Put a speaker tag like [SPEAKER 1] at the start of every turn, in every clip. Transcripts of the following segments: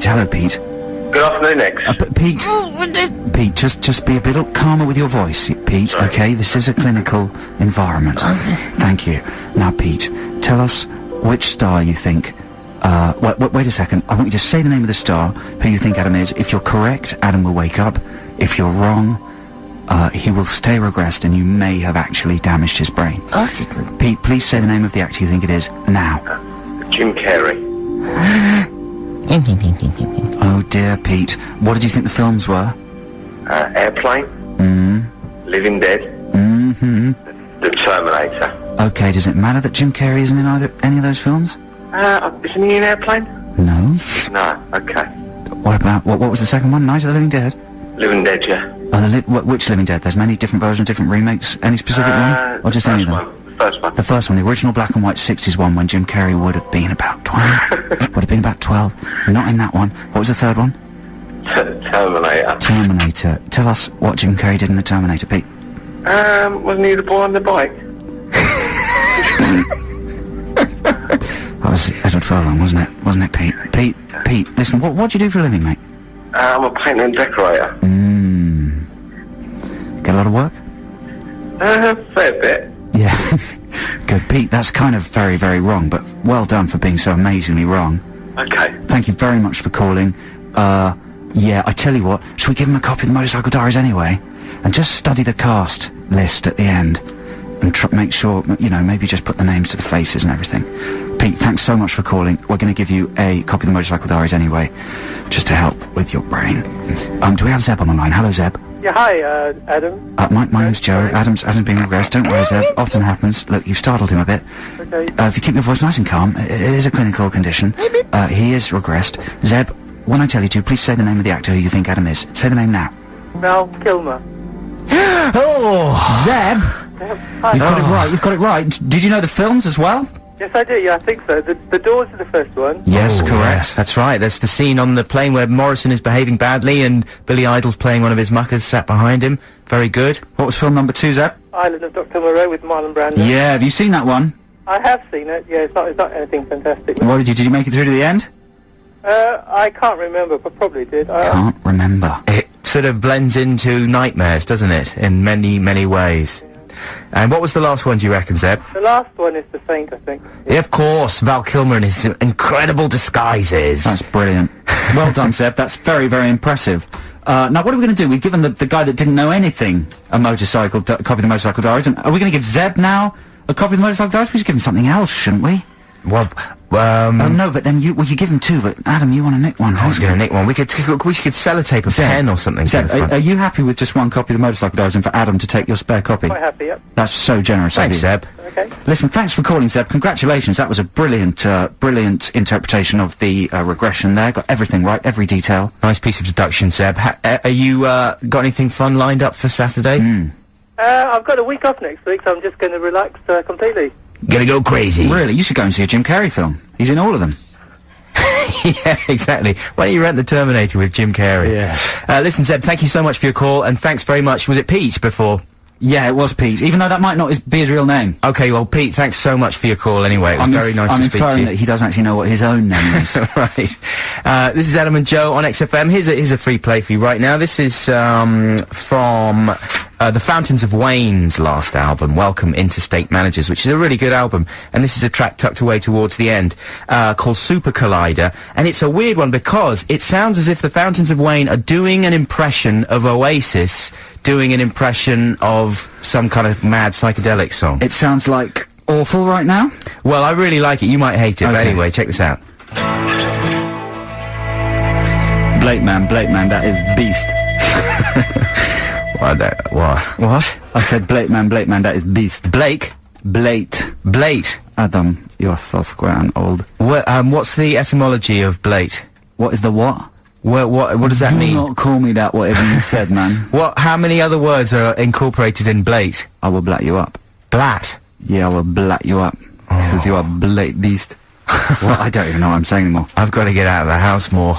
[SPEAKER 1] Pete. Hello, Pete.
[SPEAKER 2] Good afternoon, X.
[SPEAKER 1] Pete, just be a bit calmer with your voice, Pete,
[SPEAKER 2] Sorry.
[SPEAKER 1] okay? This is a clinical environment. Thank you. Now, Pete, tell us which star you think... wait a second. I want you to say the name of the star who you think Adam is. If you're correct, Adam will wake up. If you're wrong, he will stay regressed and you may have actually damaged his brain. Pete, please say the name of the actor you think it is, now.
[SPEAKER 2] Jim Carrey.
[SPEAKER 1] Oh dear, Pete. What did you think the films were?
[SPEAKER 2] Airplane. Living Dead. The Terminator.
[SPEAKER 1] Okay, does it matter that Jim Carrey isn't in any of those films?
[SPEAKER 2] Isn't he in Airplane?
[SPEAKER 1] No.
[SPEAKER 2] No, okay.
[SPEAKER 1] What about, what was the second one? Night of the Living Dead?
[SPEAKER 2] Living Dead, yeah.
[SPEAKER 1] Which Living Dead? There's many different versions, different remakes. Any specific one? Or just any of them?
[SPEAKER 2] The first one.
[SPEAKER 1] The first one, the original black and white 60s one, when Jim Carrey would have been about 12. Would have been about 12. Not in that one. What was the third one?
[SPEAKER 2] Terminator.
[SPEAKER 1] Terminator. Tell us what Jim Carrey did in the Terminator, Pete.
[SPEAKER 2] Wasn't he the boy on the bike?
[SPEAKER 1] That was Edward Furlong, wasn't it? Wasn't it, Pete? Pete, listen, what do you do for a living, mate?
[SPEAKER 2] I'm a painter and decorator.
[SPEAKER 1] Get a lot of work?
[SPEAKER 2] Fair bit.
[SPEAKER 1] Yeah. Good, Pete, that's kind of very, very wrong, but well done for being so amazingly wrong.
[SPEAKER 2] Okay.
[SPEAKER 1] Thank you very much for calling. Yeah, I tell you what, should we give him a copy of the Motorcycle Diaries anyway? And just study the cast list at the end. And make sure, you know, maybe just put the names to the faces and everything. Pete, thanks so much for calling. We're going to give you a copy of the Motorcycle Diaries anyway, just to help with your brain. Do we have Zeb on the line? Hello, Zeb.
[SPEAKER 3] Yeah, hi, Adam.
[SPEAKER 1] My name's Joe. Adam's being regressed. Don't worry, Zeb. Often happens. Look, you've startled him a bit.
[SPEAKER 3] Okay.
[SPEAKER 1] If you keep your voice nice and calm, it is a clinical condition. He is regressed. Zeb, when I tell you to, please say the name of the actor who you think Adam is. Say the name now.
[SPEAKER 3] Val Kilmer.
[SPEAKER 1] Oh! Zeb!
[SPEAKER 3] Hi.
[SPEAKER 1] You've got it right. Did you know the films as well?
[SPEAKER 3] Yes, I do, yeah, I think so. The Doors are the first one.
[SPEAKER 1] Yes, correct.
[SPEAKER 4] Yes, that's right. That's the scene on the plane where Morrison is behaving badly and Billy Idol's playing one of his muckers sat behind him. Very good.
[SPEAKER 1] What was film number 2, Zeb?
[SPEAKER 3] Island of Dr. Moreau with Marlon Brando.
[SPEAKER 1] Yeah, have you seen that one?
[SPEAKER 3] I have seen it, yeah, it's not anything fantastic.
[SPEAKER 1] What did you make it through to the end?
[SPEAKER 3] I can't remember, but probably did.
[SPEAKER 1] Can't remember.
[SPEAKER 4] It sort of blends into nightmares, doesn't it? In many, many ways. And what was the last one, do you reckon, Zeb?
[SPEAKER 3] The last one is The Saint, I think.
[SPEAKER 4] Yeah, of course, Val Kilmer and his incredible disguises.
[SPEAKER 1] That's brilliant. Well done, Zeb. That's very, very impressive. Now, what are we going to do? We've given the guy that didn't know anything a motorcycle, a copy of the Motorcycle Diaries, and are we going to give Zeb now a copy of the Motorcycle Diaries? We should give him something else, shouldn't we?
[SPEAKER 4] Well,
[SPEAKER 1] Oh, no, but then you give him two, but Adam, you want to nick one.
[SPEAKER 4] I was going to nick one. We could sellotape a pen or something.
[SPEAKER 1] Zeb, are you happy with just one copy of the Motorcycle Diaries and for Adam to take your spare copy?
[SPEAKER 3] Quite happy, yep.
[SPEAKER 1] That's so generous of you.
[SPEAKER 4] Thanks, Zeb.
[SPEAKER 3] Okay.
[SPEAKER 1] Listen, thanks for calling, Zeb. Congratulations. That was a brilliant, brilliant interpretation of the regression there. Got everything right, every detail.
[SPEAKER 4] Nice piece of deduction, Zeb. Are you got anything fun lined up for Saturday?
[SPEAKER 3] I've got a week off next week, so I'm just going to relax completely.
[SPEAKER 4] Gonna go crazy.
[SPEAKER 1] Really? You should go and see a Jim Carrey film. He's in all of them.
[SPEAKER 4] Yeah, exactly. Why don't you rent The Terminator with Jim Carrey?
[SPEAKER 1] Yeah.
[SPEAKER 4] Listen, Zeb, thank you so much for your call, and thanks very much. Was it Pete before?
[SPEAKER 1] Yeah, it was Pete, even though that might not be his real name.
[SPEAKER 4] Okay, well, Pete, thanks so much for your call anyway. It was very nice to speak to you.
[SPEAKER 1] I'm inferring that he doesn't actually know what his own name is.
[SPEAKER 4] Right. This is Adam and Joe on XFM. Here's a free play for you right now. This is from the Fountains of Wayne's last album, Welcome Interstate Managers, which is a really good album. And this is a track tucked away towards the end, called Super Collider. And it's a weird one because it sounds as if the Fountains of Wayne are doing an impression of Oasis, doing an impression of some kind of mad psychedelic song.
[SPEAKER 1] It sounds like awful right now?
[SPEAKER 4] Well, I really like it. You might hate it, but anyway, check this out.
[SPEAKER 1] Blake man, that is beast.
[SPEAKER 4] What?
[SPEAKER 1] I said Blake man, that is beast.
[SPEAKER 4] Blake?
[SPEAKER 1] Blate. Adam, you're so square and old.
[SPEAKER 4] What's the etymology of blate?
[SPEAKER 1] What is the what?
[SPEAKER 4] What does that mean?
[SPEAKER 1] Do not call me that, whatever you said, man.
[SPEAKER 4] How many other words are incorporated in blate?
[SPEAKER 1] I will blat you up.
[SPEAKER 4] Blat?
[SPEAKER 1] Yeah, I will blat you up. Because you are blate beast. Well, I don't even know what I'm saying anymore.
[SPEAKER 4] I've got to get out of the house more.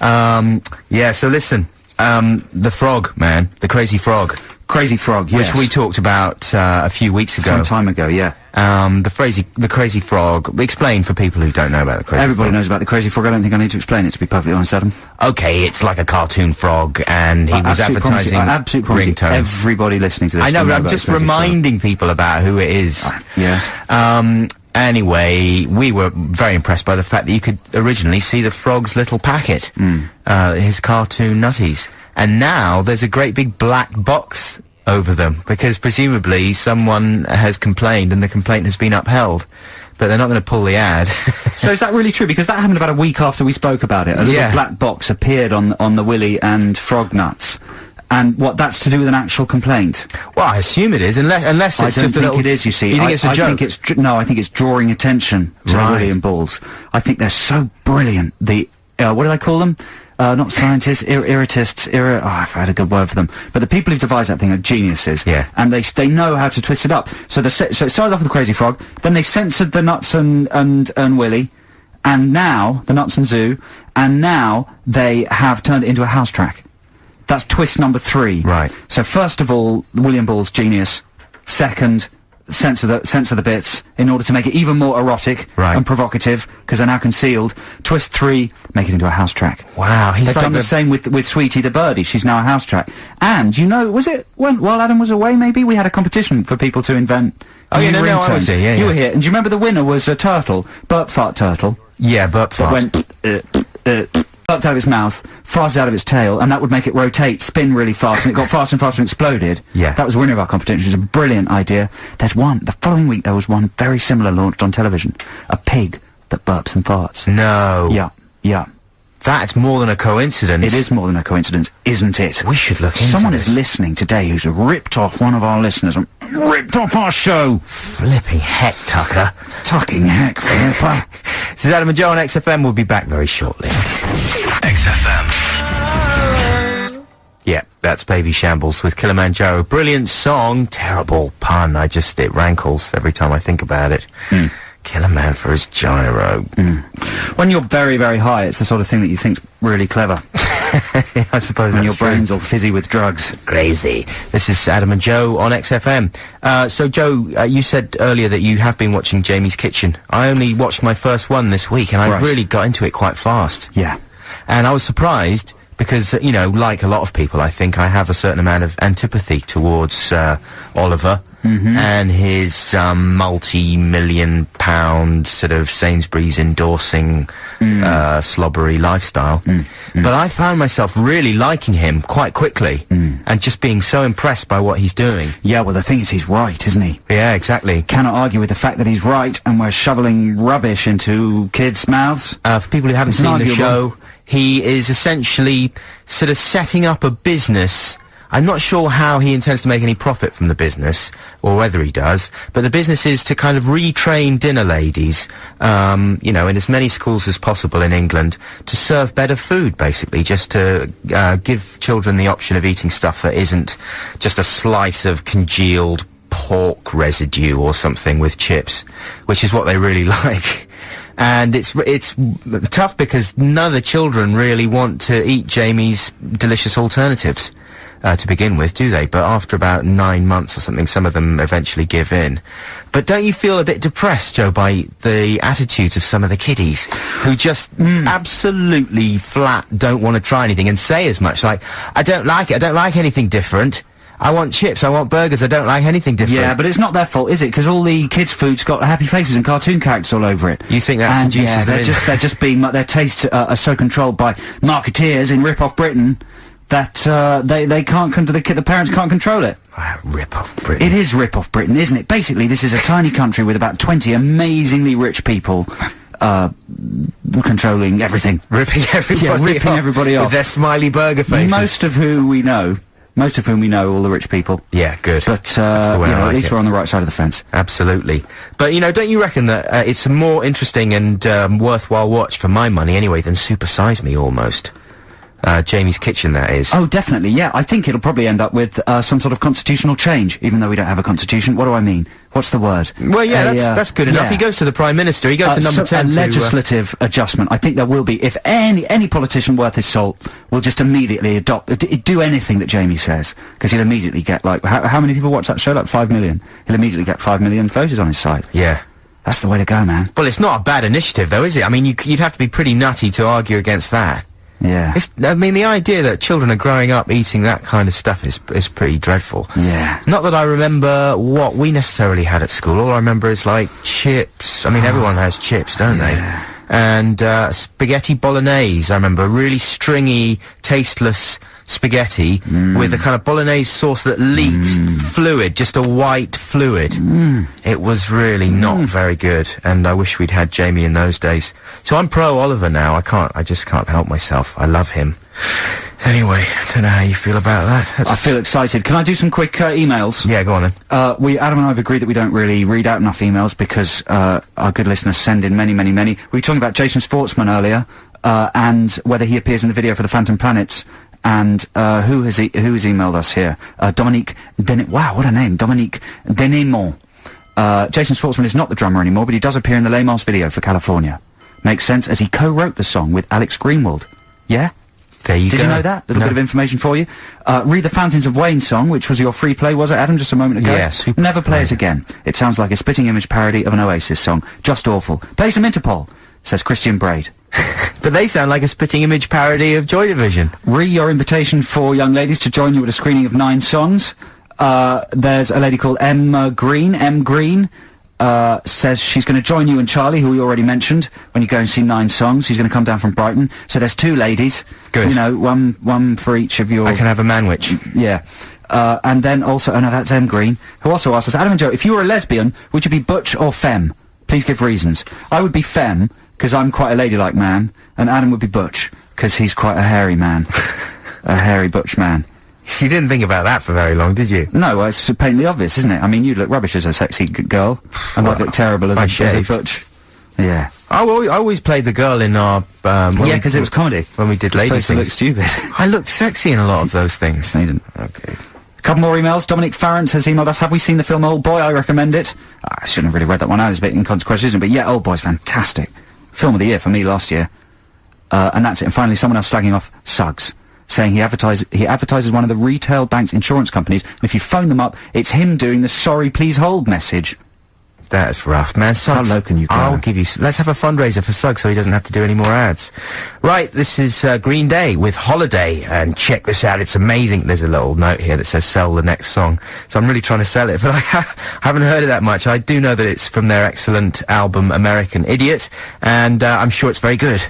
[SPEAKER 4] Yeah, so listen. The frog, man. The crazy frog.
[SPEAKER 1] Crazy Frog, yes.
[SPEAKER 4] which we talked about a few weeks ago.
[SPEAKER 1] Some time ago, yeah.
[SPEAKER 4] The Crazy Frog. Explain for people who don't know about the Crazy
[SPEAKER 1] Everybody
[SPEAKER 4] Frog.
[SPEAKER 1] knows about the Crazy Frog. I don't think I need to explain it, to be perfectly honest, Adam.
[SPEAKER 4] Okay, it's like a cartoon frog, and he was advertising
[SPEAKER 1] I absolutely promise you,
[SPEAKER 4] ringtones.
[SPEAKER 1] everybody listening to this
[SPEAKER 4] I know,
[SPEAKER 1] will
[SPEAKER 4] but I'm
[SPEAKER 1] about
[SPEAKER 4] just
[SPEAKER 1] the Crazy Frog.
[SPEAKER 4] reminding people about who it is.
[SPEAKER 1] Yeah.
[SPEAKER 4] Anyway, we were very impressed by the fact that you could originally see the frog's little packet, his cartoon nutties. And now there's a great big black box over them, because presumably someone has complained and the complaint has been upheld. But they're not going to pull the ad.
[SPEAKER 1] So is that really true? Because that happened about a week after we spoke about it. A little black box appeared on the Willy and Frog nuts. And what, that's to do with an actual complaint?
[SPEAKER 4] Well, I assume it is, unless it's
[SPEAKER 1] I don't
[SPEAKER 4] just a
[SPEAKER 1] think
[SPEAKER 4] little...
[SPEAKER 1] it is, you see.
[SPEAKER 4] You think it's a joke?
[SPEAKER 1] I think it's drawing attention to the
[SPEAKER 4] Right.
[SPEAKER 1] Willy and Balls. I think they're so brilliant. The, what did I call them? Not scientists, irritists, I've had a good word for them. But the people who devised that thing are geniuses.
[SPEAKER 4] Yeah.
[SPEAKER 1] And they know how to twist it up. So so it started off with the Crazy Frog, then they censored the Nuts and Willy, and now, the Nuts and Zoo, and now they have turned it into a house track. That's twist number 3.
[SPEAKER 4] Right.
[SPEAKER 1] So first of all, William Ball's genius. Second, censor the bits in order to make it even more erotic and provocative, because they're now concealed. Twist 3, make it into a house track.
[SPEAKER 4] Wow, he's
[SPEAKER 1] They've
[SPEAKER 4] like
[SPEAKER 1] done the same with Sweetie the Birdie. She's now a house track. And, you know, was it while Adam was away, maybe? We had a competition for people to invent...
[SPEAKER 4] Oh, yeah, no, I was there, yeah,
[SPEAKER 1] You
[SPEAKER 4] yeah.
[SPEAKER 1] were here. And do you remember the winner was a turtle? Burp Fart Turtle.
[SPEAKER 4] Yeah, burp fart.
[SPEAKER 1] Went, burped out of its mouth, farted out of its tail, and that would make it rotate, spin really fast, and it got faster and faster and exploded.
[SPEAKER 4] Yeah.
[SPEAKER 1] That was the winner of our competition, which was a brilliant idea. The following week there was one very similar launched on television. A pig that burps and farts.
[SPEAKER 4] No.
[SPEAKER 1] Yeah.
[SPEAKER 4] That's more than a coincidence.
[SPEAKER 1] It is more than a coincidence, isn't it?
[SPEAKER 4] We should look into
[SPEAKER 1] Someone
[SPEAKER 4] this.
[SPEAKER 1] is listening today who's ripped off one of our listeners and ripped off our show.
[SPEAKER 4] Flipping heck, Tucker.
[SPEAKER 1] Tucking heck, Flipper.
[SPEAKER 4] This is Adam and Joe on XFM. We'll be back very shortly.
[SPEAKER 5] XFM.
[SPEAKER 4] Yeah, that's Baby Shambles with Kilimanjaro. Brilliant song. Terrible pun. It rankles every time I think about it. Kill a man for his gyro.
[SPEAKER 1] When you're very, very high, it's the sort of thing that you think's really clever.
[SPEAKER 4] I suppose
[SPEAKER 1] When
[SPEAKER 4] that's
[SPEAKER 1] your
[SPEAKER 4] true.
[SPEAKER 1] brain's all fizzy with drugs.
[SPEAKER 4] Crazy. This is Adam and Joe on XFM. So, Joe, you said earlier that you have been watching Jamie's Kitchen. I only watched my first one this week, and I
[SPEAKER 1] Right.
[SPEAKER 4] really got into it quite fast.
[SPEAKER 1] Yeah.
[SPEAKER 4] And I was surprised because, you know, like a lot of people, I think I have a certain amount of antipathy towards Oliver and his multi-million pound sort of Sainsbury's endorsing slobbery lifestyle. But I found myself really liking him quite quickly and just being so impressed by what he's doing.
[SPEAKER 1] Yeah, well, the thing is, he's right, isn't he?
[SPEAKER 4] Yeah, exactly.
[SPEAKER 1] Cannot argue with the fact that he's right, and we're shoveling rubbish into kids' mouths.
[SPEAKER 4] For people who haven't
[SPEAKER 1] It's
[SPEAKER 4] seen the
[SPEAKER 1] inarguable.
[SPEAKER 4] show, he is essentially sort of setting up a business. I'm not sure how he intends to make any profit from the business, or whether he does, but the business is to kind of retrain dinner ladies, you know, in as many schools as possible in England, to serve better food, basically, just to give children the option of eating stuff that isn't just a slice of congealed pork residue or something with chips, which is what they really like. And it's tough because none of the children really want to eat Jamie's delicious alternatives to begin with, do they? But after about 9 months or something, some of them eventually give in. But don't you feel a bit depressed, Joe, by the attitudes of some of the kiddies who just absolutely flat don't want to try anything and say as much, like, I don't like it, I don't like anything different. I want chips, I want burgers, I don't like anything different.
[SPEAKER 1] Yeah, but it's not their fault, is it? Because all the kids' food's got happy faces and cartoon characters all over it.
[SPEAKER 4] You think that
[SPEAKER 1] and
[SPEAKER 4] seduces
[SPEAKER 1] yeah,
[SPEAKER 4] them in?
[SPEAKER 1] they're just being, their tastes are so controlled by marketeers in rip-off Britain that they can't, the parents can't control it.
[SPEAKER 4] Rip off Britain.
[SPEAKER 1] It is rip-off Britain, isn't it? Basically, this is a tiny country with about 20 amazingly rich people controlling everything.
[SPEAKER 4] Ripping everybody off.
[SPEAKER 1] off.
[SPEAKER 4] With their smiley burger faces.
[SPEAKER 1] Most of whom we know, all the rich people.
[SPEAKER 4] Yeah, good.
[SPEAKER 1] But,
[SPEAKER 4] That's the way I
[SPEAKER 1] at
[SPEAKER 4] like
[SPEAKER 1] least
[SPEAKER 4] it.
[SPEAKER 1] we're on the right side of the fence.
[SPEAKER 4] Absolutely. But, you know, don't you reckon that it's a more interesting and worthwhile watch, for my money anyway, than Super Size Me, almost? Jamie's Kitchen, that is.
[SPEAKER 1] Oh, definitely, yeah. I think it'll probably end up with some sort of constitutional change, even though we don't have a constitution. What do I mean? What's the word?
[SPEAKER 4] Well, yeah, that's good enough.
[SPEAKER 1] yeah.
[SPEAKER 4] He goes to the Prime Minister, he goes to number 10
[SPEAKER 1] a legislative adjustment. I think there will be. If any politician worth his salt will just immediately do anything that Jamie says, because he'll immediately get, like, how many people watch that show? Like 5 million. He'll immediately get 5 million voters on his side.
[SPEAKER 4] Yeah.
[SPEAKER 1] That's the way to go, man.
[SPEAKER 4] Well, it's not a bad initiative, though, is it? I mean, you'd have to be pretty nutty to argue against that.
[SPEAKER 1] Yeah.
[SPEAKER 4] I mean, the idea that children are growing up eating that kind of stuff is pretty dreadful.
[SPEAKER 1] Yeah.
[SPEAKER 4] Not that I remember what we necessarily had at school. All I remember is, like, chips. I mean, everyone has chips, don't they? And, spaghetti bolognese, I remember. Really stringy, tasteless spaghetti with a kind of bolognese sauce that leaks fluid, just a white fluid. It was really not very good, and I wish we'd had Jamie in those days. So I'm pro Oliver now. I just can't help myself. I love him. Anyway, I don't know how you feel about that.
[SPEAKER 1] I feel excited. Can I do some quick emails?
[SPEAKER 4] Yeah, go on then.
[SPEAKER 1] Adam and I have agreed that we don't really read out enough emails because our good listeners send in many. We were talking about Jason Schwartzman earlier, and whether he appears in the video for the Phantom Planets. And who has emailed us here? Dominique wow, what a name, Dominique Denemont. Jason Schwartzman is not the drummer anymore, but he does appear in the Lamos video for California. Makes sense, as he co-wrote the song with Alex Greenwald. Yeah?
[SPEAKER 4] There you go.
[SPEAKER 1] Did you know that? Little bit of information for you. Read the Fountains of Wayne song, which was your free play, was it, Adam, just a moment ago?
[SPEAKER 4] Yes.
[SPEAKER 1] Never play it again. It sounds like a spitting image parody of an Oasis song. Just awful. Play some Interpol, says Christian Braid.
[SPEAKER 4] But they sound like a spitting image parody of Joy Division.
[SPEAKER 1] Your invitation for young ladies to join you at a screening of 9 songs. There's a lady called M. Green, says she's going to join you and Charlie, who we already mentioned, when you go and see 9 songs. She's going to come down from Brighton. So there's 2 ladies.
[SPEAKER 4] Good.
[SPEAKER 1] You know, one for each of your...
[SPEAKER 4] I can have a manwich.
[SPEAKER 1] Yeah. And then also, oh no, that's M. Green, who also asks us, Adam and Joe, if you were a lesbian, would you be butch or femme? Please give reasons. I would be femme, because I'm quite a ladylike man, and Adam would be butch, because he's quite a hairy man. A hairy butch man.
[SPEAKER 4] You didn't think about that for very long, did you?
[SPEAKER 1] No, well, it's patently obvious, isn't it? I mean, you look rubbish as a sexy girl, and I'd look terrible as a butch. Yeah.
[SPEAKER 4] I always played the girl in our...
[SPEAKER 1] yeah, because it was comedy.
[SPEAKER 4] When we did Lady
[SPEAKER 1] Things. To look stupid.
[SPEAKER 4] I looked sexy in a lot of those things.
[SPEAKER 1] No, you didn't.
[SPEAKER 4] Okay.
[SPEAKER 1] A couple more emails. Dominic Farrant has emailed us. Have we seen the film Old Boy? I recommend it. I shouldn't have really read that one out. It's a bit inconsequential, isn't it? But yeah, Old Boy's fantastic. Film of the year for me last year. And that's it. And finally, someone else slagging off Suggs, saying he advertises one of the retail bank's insurance companies, and if you phone them up, it's him doing the sorry please hold message.
[SPEAKER 4] That's rough, man. Suggs,
[SPEAKER 1] how low can you go?
[SPEAKER 4] I'll give you... Let's have a fundraiser for Suggs so he doesn't have to do any more ads. Right, this is Green Day with Holiday, and check this out, it's amazing. There's a little note here that says sell the next song. So I'm really trying to sell it, but I haven't heard it that much. I do know that it's from their excellent album American Idiot, and I'm sure it's very good.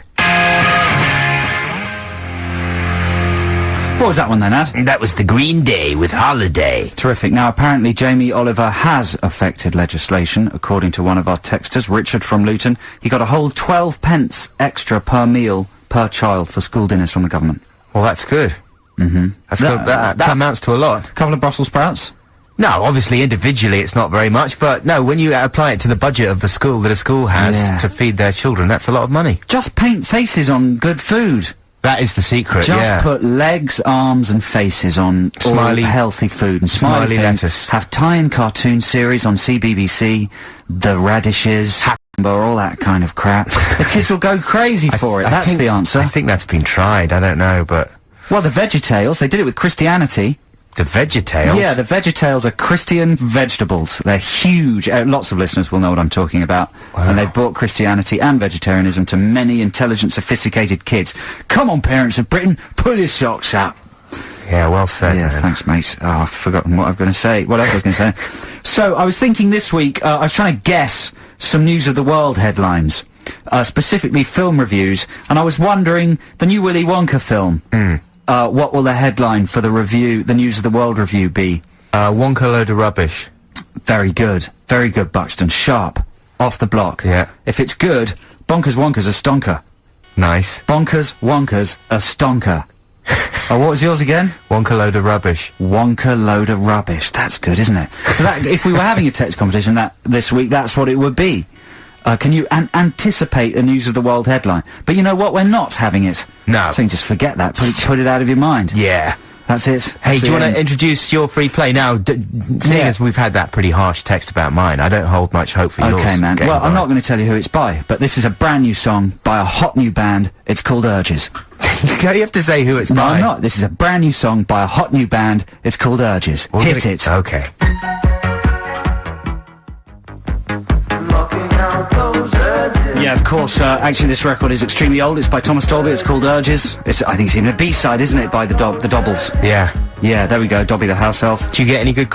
[SPEAKER 1] What was that one then, Ad?
[SPEAKER 4] That was the Green Day with Holiday.
[SPEAKER 1] Terrific. Now, apparently Jamie Oliver has affected legislation, according to one of our texters, Richard from Luton. He got a whole 12 pence extra per meal per child for school dinners from the government.
[SPEAKER 4] Well, that's good. That amounts to a lot.
[SPEAKER 1] A couple of Brussels sprouts?
[SPEAKER 4] No, obviously individually it's not very much, but no, when you apply it to the budget of the school that a school has to feed their children, that's a lot of money.
[SPEAKER 1] Just paint faces on good food.
[SPEAKER 4] That is the secret,
[SPEAKER 1] Just put legs, arms and faces on
[SPEAKER 4] Smiley,
[SPEAKER 1] all healthy food and
[SPEAKER 4] smiley
[SPEAKER 1] things.
[SPEAKER 4] lettuce.
[SPEAKER 1] Have tie-in cartoon series on CBBC, The Radishes, all that kind of crap. The kids will go crazy for it. That's the answer.
[SPEAKER 4] I think that's been tried, I don't know, but...
[SPEAKER 1] Well, the VeggieTales, they did it with Christianity.
[SPEAKER 4] The VeggieTales?
[SPEAKER 1] Yeah, the VeggieTales are Christian vegetables. They're huge. Lots of listeners will know what I'm talking about. Wow. And they've brought Christianity and vegetarianism to many intelligent, sophisticated kids. Come on, parents of Britain, pull your socks up.
[SPEAKER 4] Yeah, well said.
[SPEAKER 1] Yeah,
[SPEAKER 4] man.
[SPEAKER 1] thanks, mate. Oh, I've forgotten what I was going to say. What else I was going to say? So, I was thinking this week, I was trying to guess some News of the World headlines. Specifically film reviews. And I was wondering, the new Willy Wonka film... what will the headline for the review, the News of the World review be?
[SPEAKER 4] Wonka load of rubbish.
[SPEAKER 1] Very good, Buxton. Sharp. Off the block.
[SPEAKER 4] Yeah.
[SPEAKER 1] If it's good, Bonkers Wonker's a stonker.
[SPEAKER 4] Nice.
[SPEAKER 1] Bonkers Wonker's a stonker. Oh, what was yours again?
[SPEAKER 4] Wonka load of rubbish.
[SPEAKER 1] Wonka load of rubbish. That's good, isn't it? So that, if we were having a text competition this week, that's what it would be. Can you anticipate a News of the World headline? But you know what? We're not having it.
[SPEAKER 4] No.
[SPEAKER 1] So you can just forget that. Put it out of your mind.
[SPEAKER 4] Yeah.
[SPEAKER 1] That's it.
[SPEAKER 4] Hey,
[SPEAKER 1] That's
[SPEAKER 4] do you
[SPEAKER 1] the
[SPEAKER 4] want
[SPEAKER 1] end.
[SPEAKER 4] to introduce your free play now? Seeing as we've had that pretty harsh text about mine, I don't hold much hope for yours.
[SPEAKER 1] Okay, man.
[SPEAKER 4] getting
[SPEAKER 1] Well, I'm
[SPEAKER 4] by.
[SPEAKER 1] not going to tell you who it's by, but this is a brand new song by a hot new band. It's called Urges.
[SPEAKER 4] You have to say who it's
[SPEAKER 1] No,
[SPEAKER 4] by.
[SPEAKER 1] I'm not. This is a brand new song by a hot new band. It's called Urges.
[SPEAKER 4] We'll
[SPEAKER 1] Hit
[SPEAKER 4] give
[SPEAKER 1] it.
[SPEAKER 4] Okay.
[SPEAKER 1] Yeah, of course. Actually, this record is extremely old. It's by Thomas Dolby. It's called Urges. I think it's even a B-side, isn't it, by the Dobbles?
[SPEAKER 4] Yeah.
[SPEAKER 1] Yeah, there we go. Dobby the House Elf.
[SPEAKER 4] Do you get any good